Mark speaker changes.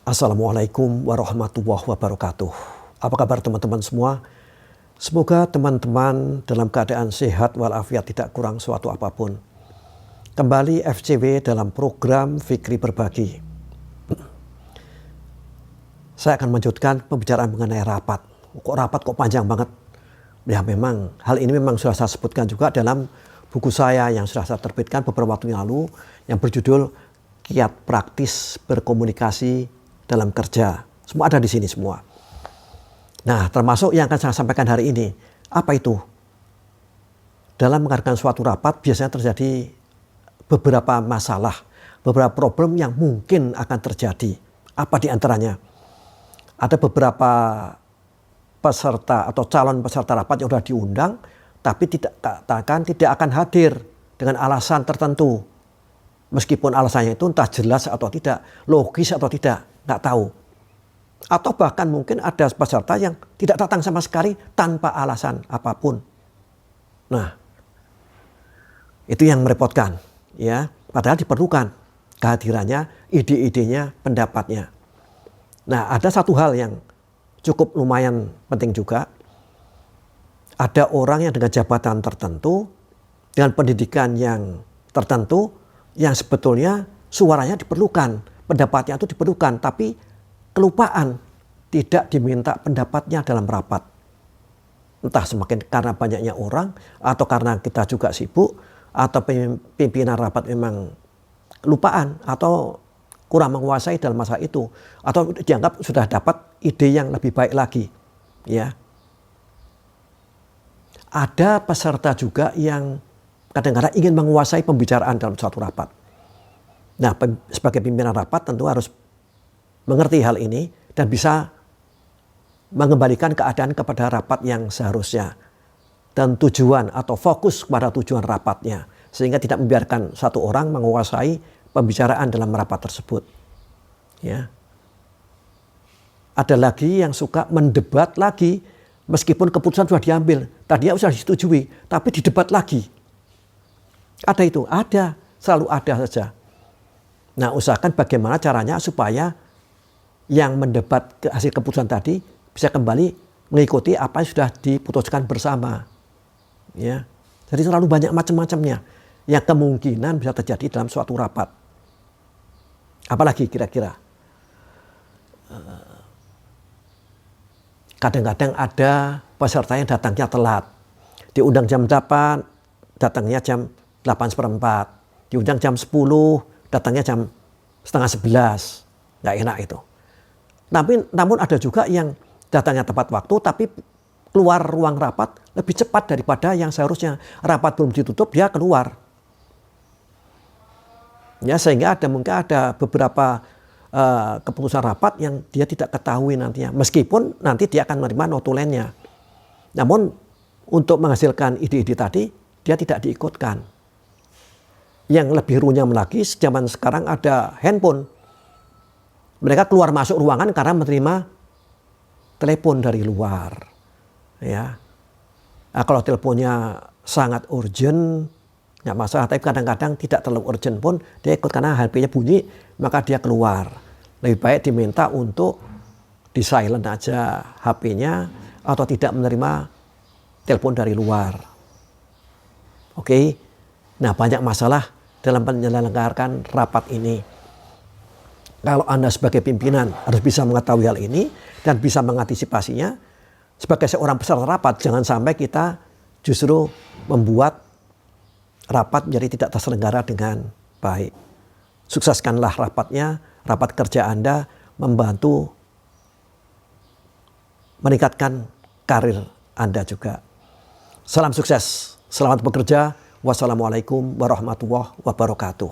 Speaker 1: Assalamualaikum warahmatullahi wabarakatuh. Apa kabar teman-teman semua? Semoga teman-teman dalam keadaan sehat walafiat, tidak kurang suatu apapun. Kembali FCW dalam program Fikri Berbagi. Saya akan melanjutkan pembicaraan mengenai rapat. Kok rapat kok panjang banget? Ya memang, hal ini memang sudah saya sebutkan juga dalam buku saya yang sudah saya terbitkan beberapa waktu yang lalu, yang berjudul Kiat Praktis Berkomunikasi dalam Kerja. Semua ada di sini semua. Nah, termasuk yang akan saya sampaikan hari ini. Apa itu? Dalam mengadakan suatu rapat biasanya terjadi beberapa masalah, beberapa problem yang mungkin akan terjadi. Apa di antaranya? Ada beberapa peserta atau calon peserta rapat yang sudah diundang, tapi tidak akan hadir dengan alasan tertentu. Meskipun alasannya itu entah jelas atau tidak, logis atau tidak, nggak tahu. Atau bahkan mungkin ada peserta yang tidak datang sama sekali tanpa alasan apapun. Nah, itu yang merepotkan, ya. Padahal diperlukan kehadirannya, ide-idenya, pendapatnya. Nah, ada satu hal yang cukup lumayan penting juga. Ada orang yang dengan jabatan tertentu, dengan pendidikan yang tertentu, yang sebetulnya suaranya diperlukan, pendapatnya itu diperlukan, tapi kelupaan tidak diminta pendapatnya dalam rapat. Entah semakin karena banyaknya orang, atau karena kita juga sibuk, atau pimpinan rapat memang kelupaan, atau kurang menguasai dalam masa itu, atau dianggap sudah dapat ide yang lebih baik lagi. Ya, ada peserta juga yang kadang-kadang ingin menguasai pembicaraan dalam suatu rapat. Nah, sebagai pimpinan rapat tentu harus mengerti hal ini dan bisa mengembalikan keadaan kepada rapat yang seharusnya. Dan tujuan atau fokus kepada tujuan rapatnya. Sehingga tidak membiarkan satu orang menguasai pembicaraan dalam rapat tersebut. Ya. Ada lagi yang suka mendebat lagi meskipun keputusan sudah diambil. Tadinya sudah disetujui, tapi didebat lagi. Ada itu, ada, selalu ada saja. Nah, usahakan bagaimana caranya supaya yang mendebat hasil keputusan tadi bisa kembali mengikuti apa yang sudah diputuskan bersama. Ya, jadi terlalu banyak macam-macamnya yang kemungkinan bisa terjadi dalam suatu rapat. Apalagi kira-kira? Kadang-kadang ada peserta yang datangnya telat. Diundang jam 8, datangnya jam 8:15, diundang jam 10, datangnya jam 10:30, nggak enak itu. Namun ada juga yang datangnya tepat waktu, tapi keluar ruang rapat lebih cepat daripada yang seharusnya. Rapat belum ditutup, dia keluar. Ya, sehingga mungkin ada beberapa keputusan rapat yang dia tidak ketahui nantinya. Meskipun nanti dia akan menerima notulennya. Namun untuk menghasilkan ide-ide tadi, dia tidak diikutkan. Yang lebih runyam lagi, zaman sekarang ada handphone. Mereka keluar masuk ruangan karena menerima telepon dari luar. Ya. Nah, kalau teleponnya sangat urgent, nggak masalah. Tapi kadang-kadang tidak terlalu urgent pun, dia ikut karena HP-nya bunyi, maka dia keluar. Lebih baik diminta untuk di silent aja HP-nya, atau tidak menerima telepon dari luar. Oke. Nah, banyak masalah dalam menyelenggarakan rapat ini. Kalau Anda sebagai pimpinan harus bisa mengetahui hal ini dan bisa mengantisipasinya. Sebagai seorang peserta rapat, jangan sampai kita justru membuat rapat menjadi tidak terselenggara dengan baik. Sukseskanlah rapatnya, rapat kerja Anda membantu meningkatkan karir Anda juga. Salam sukses, selamat bekerja. Wassalamualaikum warahmatullahi wabarakatuh.